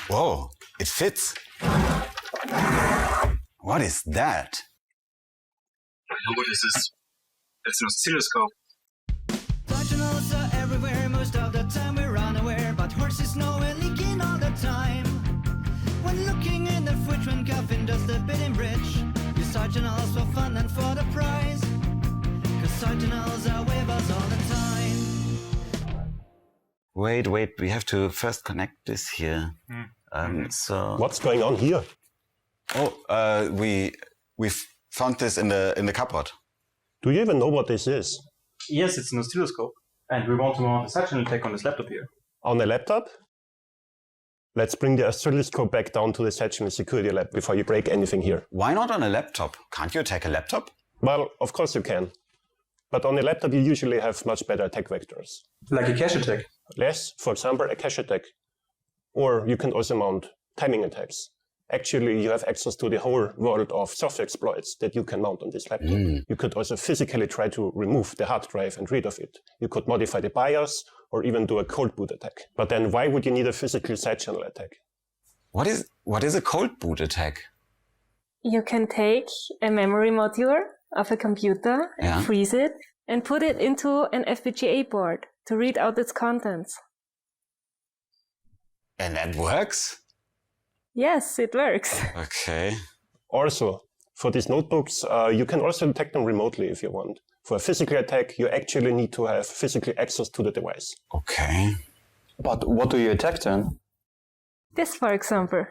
Whoa, it fits. What is that? What is this? It's an oscilloscope. Sentinels are everywhere, most of the time we're unaware, but horses know we're leaking all the time. When looking in the fridge, when coffin does the bit in bridge, you sentinels for fun and for the prize, cause sentinels are waivers all the time. Wait, we have to first connect this here. So What's going on here? we found this in the cupboard. Do you even know what this is? Yes, it's an oscilloscope. And we want to mount a sectional tech on this laptop here. On a laptop? Let's bring the oscilloscope back down to the Sectional Security Lab before you break anything here. Why not on a laptop? Can't you attack a laptop? Well, of course you can. But on a laptop you usually have much better attack vectors. Like a cache attack. Yes, for example, a cache attack. Or you can also mount timing attacks. Actually, you have access to the whole world of software exploits that you can mount on this laptop. You could also physically try to remove the hard drive and rid of it. You could modify the BIOS or even do a cold boot attack. But then why would you need a physical side channel attack? What is a cold boot attack? You can take a memory module of a computer and freeze it and put it into an FPGA board to read out its contents. And that works? Yes, it works. Okay. Also, for these notebooks, you can also detect them remotely if you want. For a physical attack, you actually need to have physical access to the device. Okay. But what do you attack then? This, for example.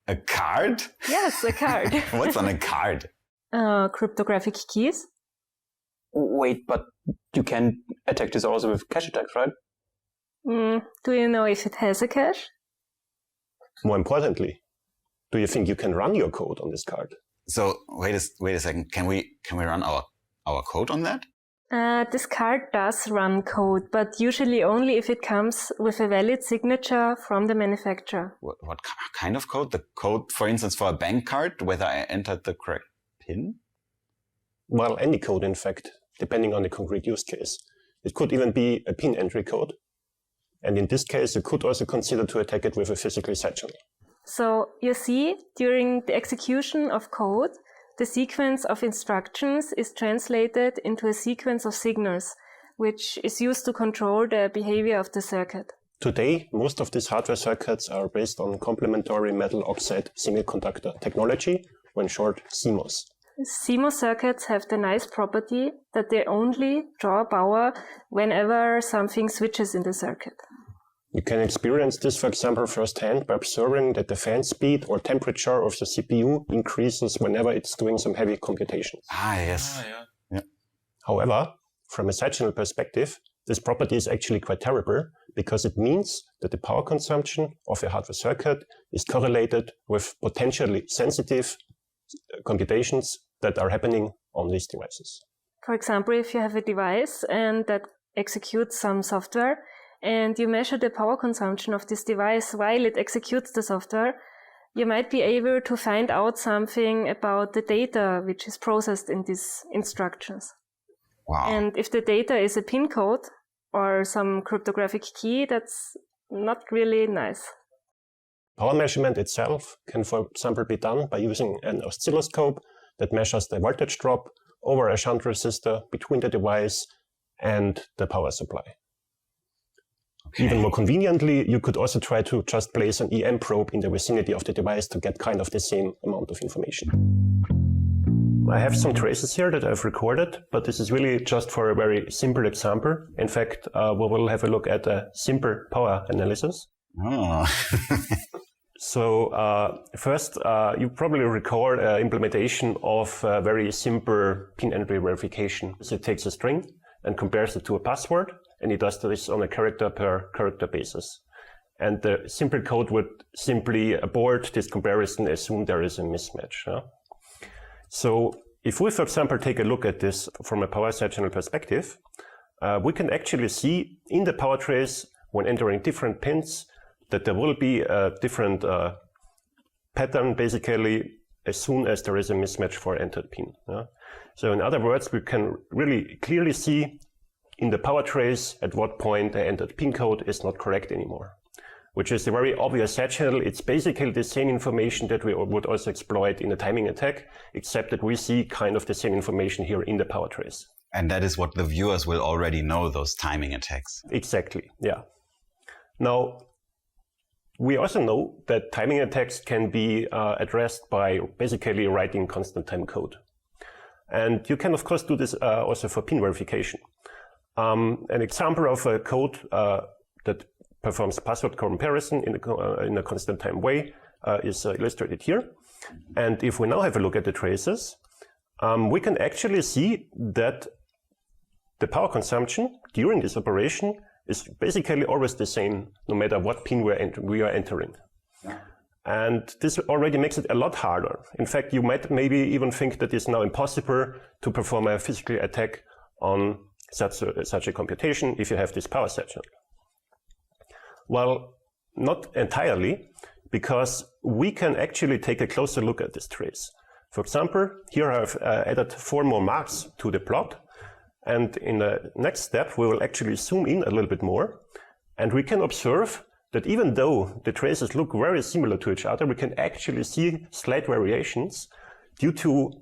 A card? Yes, a card. What's on a card? Cryptographic keys. Wait, but you can attack this also with cache attacks, right? Do you know if it has a cache? More importantly, do you think you can run your code on this card? So wait a second. Can we run our code on that? This card does run code, but usually only if it comes with a valid signature from the manufacturer. What kind of code? The code, for instance, for a bank card, whether I entered the correct PIN? Well, any code, in fact, depending on the concrete use case. It could even be a PIN entry code. And in this case, you could also consider to attack it with a physical side channel. So you see, during the execution of code, the sequence of instructions is translated into a sequence of signals, which is used to control the behavior of the circuit. Today, most of these hardware circuits are based on complementary metal oxide semiconductor technology, or in short, CMOS. CMOS circuits have the nice property that they only draw power whenever something switches in the circuit. You can experience this, for example, firsthand by observing that the fan speed or temperature of the CPU increases whenever it's doing some heavy computations. Ah, yes. Yeah. However, from a side channel perspective, this property is actually quite terrible because it means that the power consumption of a hardware circuit is correlated with potentially sensitive computations that are happening on these devices. For example, if you have a device and that executes some software and you measure the power consumption of this device while it executes the software, you might be able to find out something about the data which is processed in these instructions. Wow. And if the data is a PIN code or some cryptographic key, that's not really nice. Power measurement itself can, for example, be done by using an oscilloscope that measures the voltage drop over a shunt resistor between the device and the power supply. Okay. Even more conveniently, you could also try to just place an EM probe in the vicinity of the device to get kind of the same amount of information. I have some traces here that I've recorded, but this is really just for a very simple example. In fact, we will have a look at a simple power analysis. Oh. So first, you probably recall implementation of a very simple PIN entry verification. So it takes a string and compares it to a password, and it does this on a character per character basis. And the simple code would simply abort this comparison as soon there is a mismatch. So if we, for example, take a look at this from a power side channel perspective, we can actually see in the power trace when entering different pins that there will be a different pattern basically as soon as there is a mismatch for entered pin. So in other words, we can really clearly see in the power trace at what point the entered pin code is not correct anymore. which is a very obvious set channel. It's basically the same information that we would also exploit in a timing attack, except that we see kind of the same information here in the power trace. And that is what the viewers will already know, those timing attacks. Exactly, yeah. Now, we also know that timing attacks can be addressed by basically writing constant time code. And you can, of course, do this also for pin verification. An example of a code that performs password comparison in a constant time way is illustrated here. And if we now have a look at the traces, we can actually see that the power consumption during this operation is basically always the same, no matter what pin we are entering. Yeah. And this already makes it a lot harder. In fact, you might maybe even think that it's now impossible to perform a physical attack on such a computation if you have this power set channel. Well, not entirely, because we can actually take a closer look at this trace. For example, here I've added 4 more marks to the plot. And in the next step, we will actually zoom in a little bit more. And we can observe that even though the traces look very similar to each other, we can actually see slight variations due to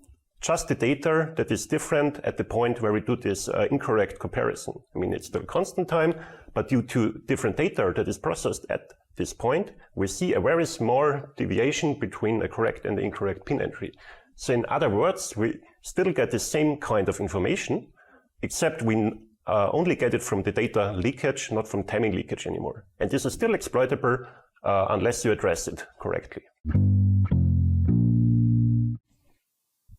just the data that is different at the point where we do this incorrect comparison. I mean, it's still constant time, but due to different data that is processed at this point, we see a very small deviation between a correct and the incorrect pin entry. So in other words, we still get the same kind of information, except we only get it from the data leakage, not from timing leakage anymore. And this is still exploitable unless you address it correctly.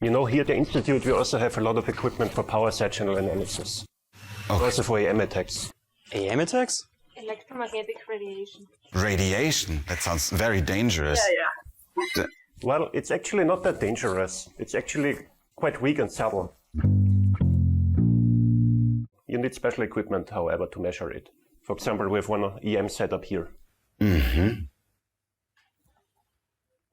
You know, here at the Institute, we also have a lot of equipment for power set channel analysis. Okay. Also for AM attacks. AM attacks? Electromagnetic radiation. Radiation? That sounds very dangerous. Yeah. Well, it's actually not that dangerous. It's actually quite weak and subtle. You need special equipment, however, to measure it. For example, we have one EM setup here. Mm-hmm.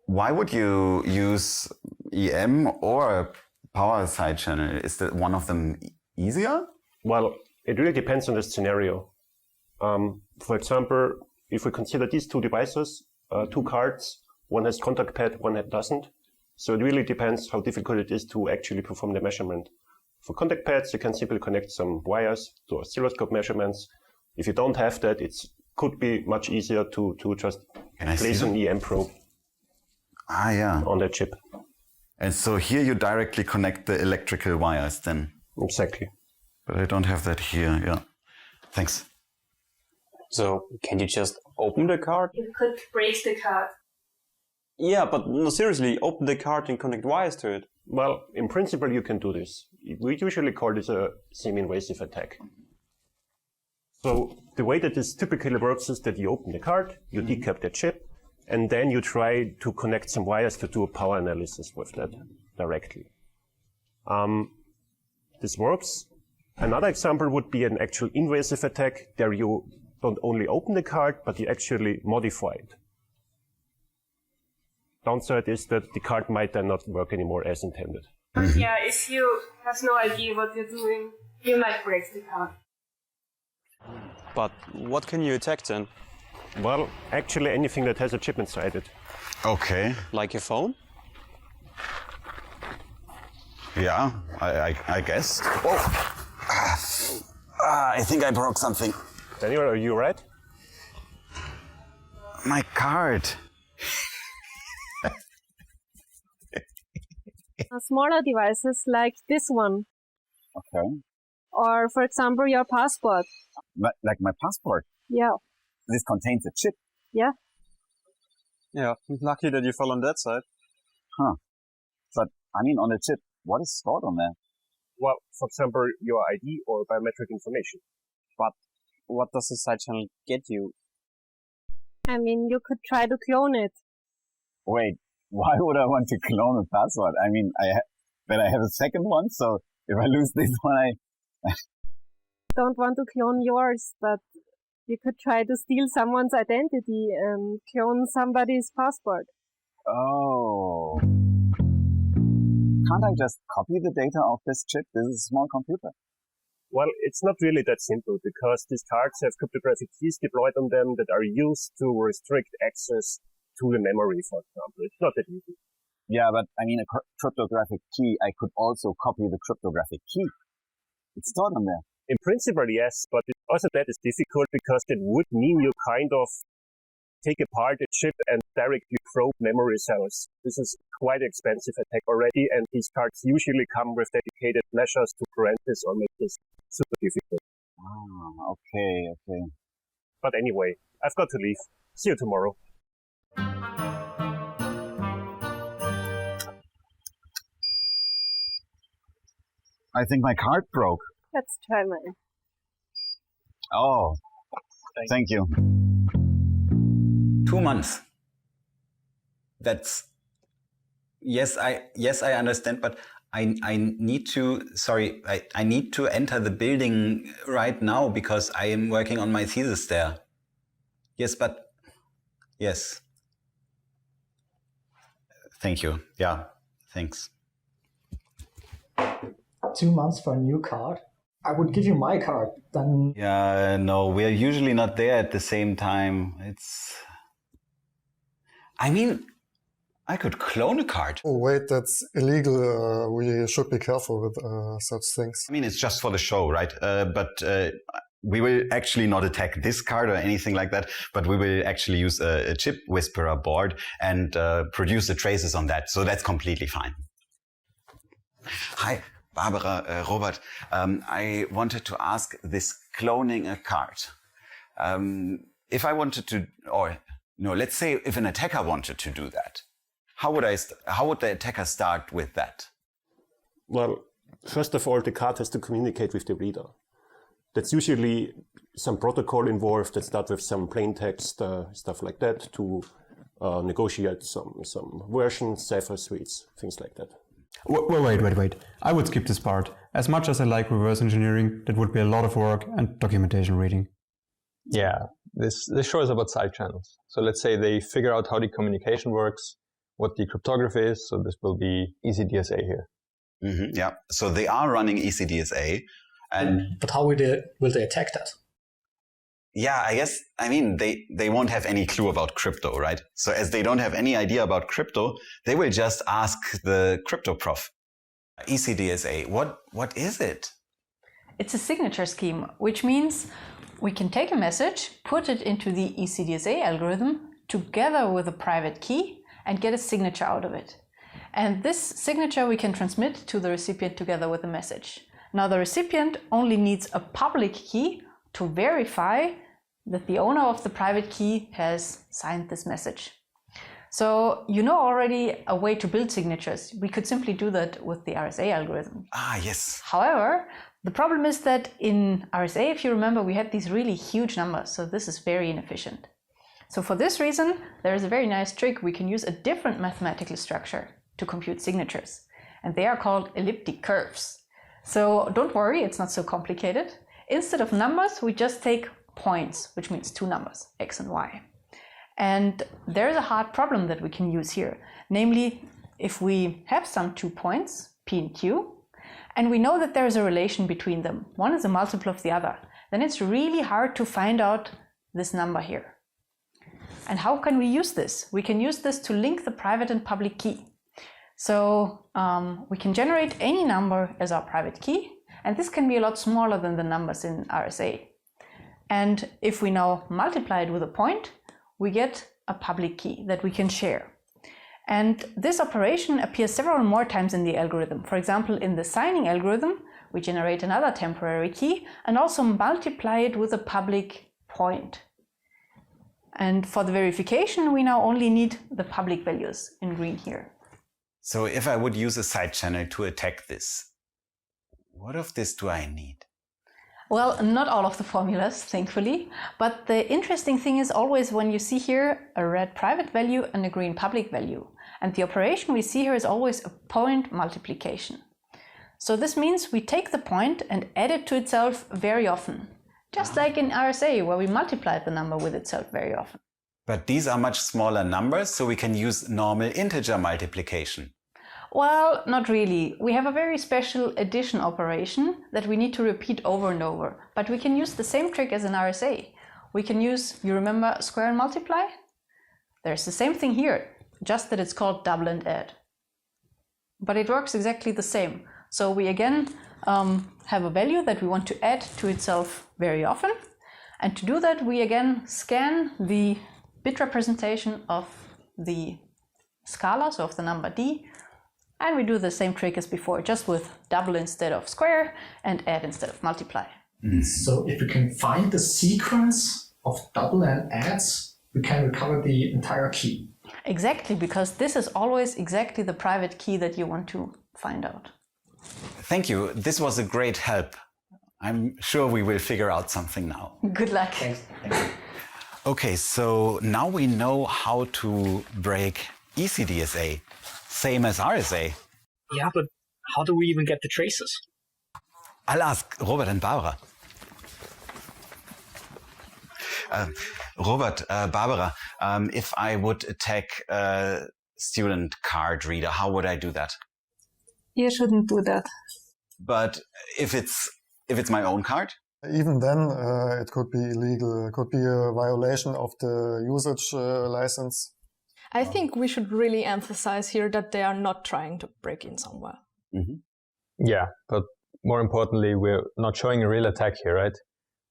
Why would you use EM or a power side channel? Is that one of them easier? Well, it really depends on the scenario. For example, if we consider these 2 devices, 2 cards, one has contact pad, one doesn't. So it really depends how difficult it is to actually perform the measurement. For contact pads, you can simply connect some wires to oscilloscope measurements. If you don't have that, it could be much easier to just place an EM probe on the chip. And so here you directly connect the electrical wires then? Exactly. But I don't have that here, yeah. Thanks. So, can you just open the card? You could break the card. Yeah, but no, seriously, open the card and connect wires to it. Well, in principle, you can do this. We usually call this a semi-invasive attack. So the way that this typically works is that you open the card, you decap the chip, and then you try to connect some wires to do a power analysis with that directly. This works. Another example would be an actual invasive attack. There you don't only open the card, but you actually modify it. Downside is that the card might then not work anymore as intended. Yeah, if you have no idea what you're doing, you might break the card. But what can you attack then? Well, actually anything that has a chip inside it. Okay. Like a phone? Yeah, I guess. Oh! I think I broke something. Daniel, are you right? My card. Smaller devices like this one. Okay. Or, for example, your passport. Like my passport? Yeah. This contains a chip? Yeah. Yeah, lucky that you fell on that side. Huh. But, I mean, on the chip, what is stored on there? Well, for example, your ID or biometric information. But what does the side channel get you? I mean, you could try to clone it. Wait, why would I want to clone a password? I mean, but I have a second one, so if I lose this one, I don't want to clone yours, but you could try to steal someone's identity and clone somebody's passport. Oh. Can't I just copy the data of this chip? This is a small computer. Well, it's not really that simple because these cards have cryptographic keys deployed on them that are used to restrict access to the memory, for example. It's not that easy. Yeah, but I mean, a cryptographic key, I could also copy the cryptographic key. It's stored on there. In principle, yes, but also that is difficult because that would mean you kind of take apart a chip and directly probe memory cells. This is quite an expensive attack already, and these cards usually come with dedicated measures to prevent this or make this super difficult. Ah, okay. But anyway, I've got to leave. See you tomorrow. I think my card broke. Let's try mine. Oh, thank you. 2 months. That's yes, I understand, but I need to I need to enter the building right now because I am working on my thesis there. Yes, but yes. Thank you. Yeah, thanks. 2 months for a new card? I would give you my card, then... Yeah, no, we're usually not there at the same time. I mean, I could clone a card. Oh, wait, that's illegal. We should be careful with such things. I mean, it's just for the show, right? But we will actually not attack this card or anything like that, but we will actually use a chip whisperer board and produce the traces on that. So that's completely fine. Hi, Barbara, Robert. I wanted to ask this cloning a card. If I wanted to, or no, let's say if an attacker wanted to do that, how would the attacker start with that? Well, first of all, the card has to communicate with the reader. That's usually some protocol involved that starts with some plain text, stuff like that, to negotiate some versions, cipher suites, things like that. Well, wait. I would skip this part. As much as I like reverse engineering, that would be a lot of work and documentation reading. Yeah, this show is about side channels. So let's say they figure out how the communication works, what the cryptography is. So this will be ECDSA here. Mm-hmm, yeah. So they are running ECDSA, But how will they attack that? Yeah, I mean, they won't have any clue about crypto, right? So as they don't have any idea about crypto, they will just ask the crypto prof. ECDSA, what is it? It's a signature scheme, which means we can take a message, put it into the ECDSA algorithm together with a private key and get a signature out of it. And this signature we can transmit to the recipient together with the message. Now the recipient only needs a public key to verify that the owner of the private key has signed this message. So you know already a way to build signatures. We could simply do that with the RSA algorithm. Ah, yes. However, the problem is that in RSA, if you remember, we had these really huge numbers. So this is very inefficient. So for this reason, there is a very nice trick. We can use a different mathematical structure to compute signatures. And they are called elliptic curves. So don't worry, it's not so complicated. Instead of numbers, we just take points, which means two numbers, x and y. And there's a hard problem that we can use here. Namely, if we have some 2 points, p and q, and we know that there is a relation between them, one is a multiple of the other, then it's really hard to find out this number here. And how can we use this? We can use this to link the private and public key. So we can generate any number as our private key, and this can be a lot smaller than the numbers in RSA. And if we now multiply it with a point, we get a public key that we can share. And this operation appears several more times in the algorithm. For example, in the signing algorithm, we generate another temporary key and also multiply it with a public point. And for the verification, we now only need the public values in green here. So if I would use a side channel to attack this, what of this do I need? Well, not all of the formulas, thankfully, but the interesting thing is always when you see here a red private value and a green public value. And the operation we see here is always a point multiplication. So this means we take the point and add it to itself very often. Just like in RSA, where we multiplied the number with itself very often. But these are much smaller numbers, so we can use normal integer multiplication. Well, not really. We have a very special addition operation that we need to repeat over and over. But we can use the same trick as in RSA. We can use, you remember square and multiply? There's the same thing here, just that it's called double and add. But it works exactly the same. So we again have a value that we want to add to itself very often. And to do that, we again scan the bit representation of the scala, so of the number d, and we do the same trick as before, just with double instead of square and add instead of multiply. So if we can find the sequence of double and adds, we can recover the entire key. Exactly, because this is always exactly the private key that you want to find out. Thank you. This was a great help. I'm sure we will figure out something now. Good luck. Thanks. Thank you. Okay, so now we know how to break ECDSA, same as RSA. Yeah, but how do we even get the traces? I'll ask Robert and Barbara. Robert, Barbara, if I would attack a student card reader, how would I do that? You shouldn't do that. But if it's my own card? Even then, it could be illegal. It could be a violation of the usage license. I think we should really emphasize here that they are not trying to break in somewhere. Mm-hmm. Yeah, but more importantly, we're not showing a real attack here, right?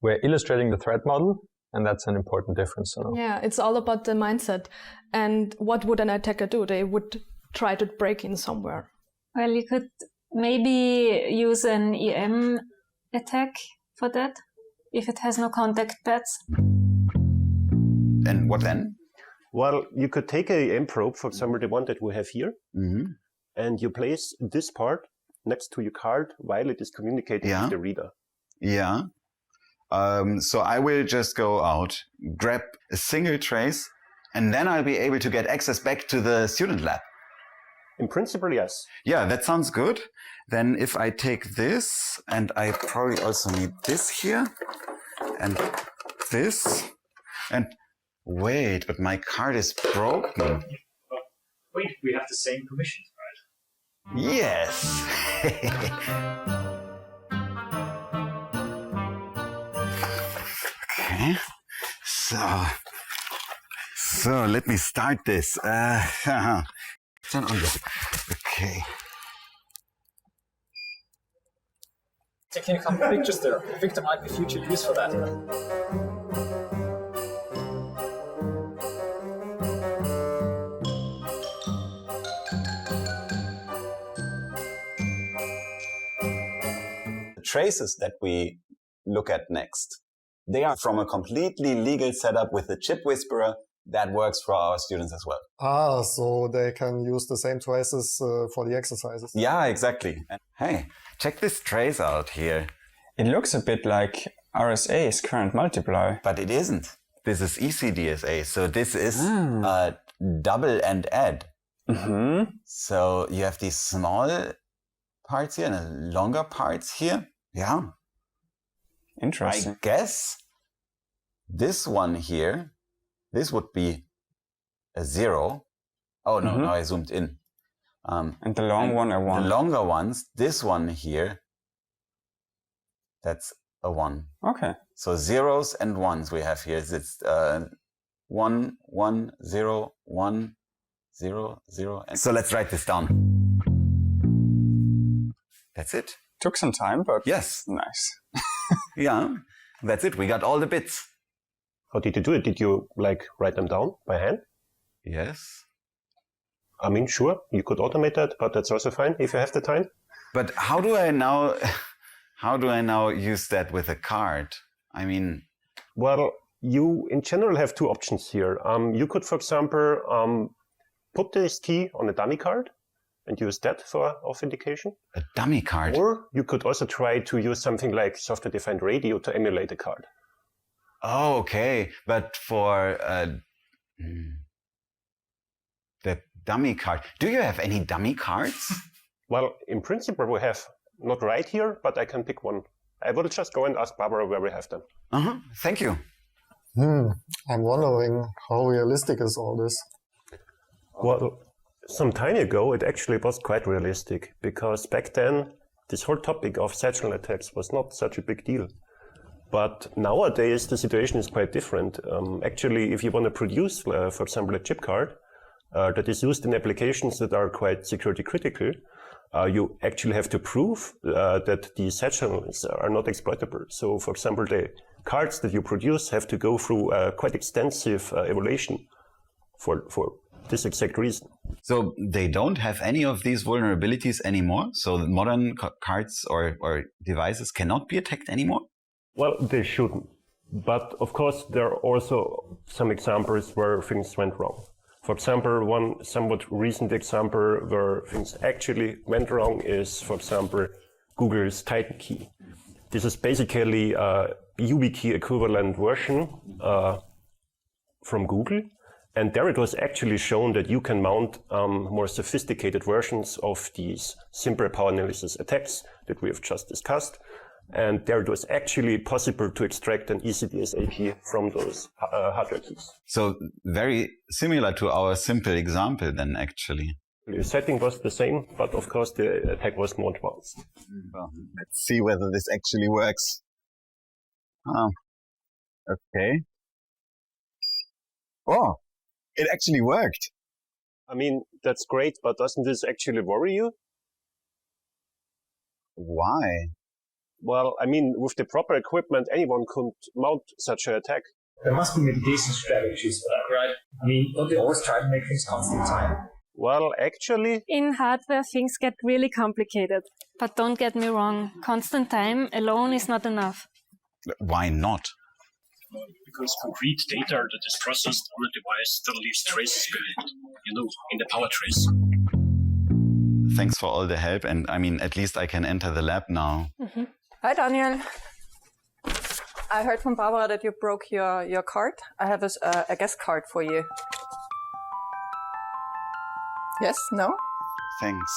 We're illustrating the threat model, and that's an important difference to know. Yeah, it's all about the mindset. And what would an attacker do? They would try to break in somewhere. Well, you could maybe use an EM attack for that, if it has no contact pads. And what then? Well, you could take a EM probe, for example, the one that we have here, and you place this part next to your card while it is communicating with the reader. Yeah. So I will just go out, grab a single trace, and then I'll be able to get access back to the student lab. In principle, yes. Yeah, that sounds good. Then if I take this, and I probably also need this here, and this, and wait, but my card is broken. Wait, we have the same permissions, right? Yes. Okay. So let me start this. Turn on this. Okay. Taking a couple of pictures there. I think there might be future use for that. The traces that we look at next, they are from a completely legal setup with the chip whisperer that works for our students as well. Ah, so they can use the same traces for the exercises. Yeah, exactly. And hey, check this trace out here. It looks a bit like RSA's current multiply. But it isn't. This is ECDSA, so this is double and add. Mm-hmm. So you have these small parts here and longer parts here. Yeah. Interesting. I guess this one here, this would be a 0. Oh, no, now I zoomed in. And the long one, a 1. The longer ones, this one here, that's a 1. Okay. So zeros and ones we have here. It's 1, 1, 0, 1, 0, 0. And so let's write this down. That's it. Took some time, but yes, nice. Yeah, that's it. We got all the bits. How did you do it? Did you write them down by hand? Yes. I mean, sure, you could automate that, but that's also fine if you have the time. But how do I now use that with a card? I mean, well, you in general have two options here. You could, for example, put this key on a dummy card and use that for authentication. A dummy card? Or you could also try to use something like software-defined radio to emulate a card. Oh, okay. But for the dummy card, do you have any dummy cards? Well, in principle, we have not right here, but I can pick one. I will just go and ask Barbara where we have them. Thank you. I'm wondering how realistic is all this. Well, Some time ago, it actually was quite realistic, because back then, this whole topic of side channel attacks was not such a big deal. But nowadays, the situation is quite different. Actually, if you want to produce, for example, a chip card that is used in applications that are quite security critical, you actually have to prove that the side channels are not exploitable. So, for example, the cards that you produce have to go through a quite extensive evaluation for this exact reason. So they don't have any of these vulnerabilities anymore? So the modern cards or devices cannot be attacked anymore? Well, they shouldn't. But of course, there are also some examples where things went wrong. For example, one somewhat recent example where things actually went wrong is, for example, Google's Titan key. This is basically a YubiKey equivalent version from Google. And there it was actually shown that you can mount more sophisticated versions of these simple power analysis attacks that we have just discussed. And there it was actually possible to extract an ECDSA key from those hardware keys. So very similar to our simple example then, actually. The setting was the same, but of course the attack was more advanced. Well, let's see whether this actually works. Oh, okay. Oh, it actually worked. I mean, that's great, but doesn't this actually worry you? Why? Well, I mean, with the proper equipment, anyone could mount such an attack. There must be mitigation strategies for that, right? I mean, don't they always try to make things constant time? Well, actually... In hardware, things get really complicated. But don't get me wrong, constant time alone is not enough. Why not? Because concrete data that is processed on a device still leaves traces behind, in the power trace. Thanks for all the help, and I mean, at least I can enter the lab now. Mm-hmm. Hi, Daniel. I heard from Barbara that you broke your card. I have a guest card for you. Yes? No? Thanks.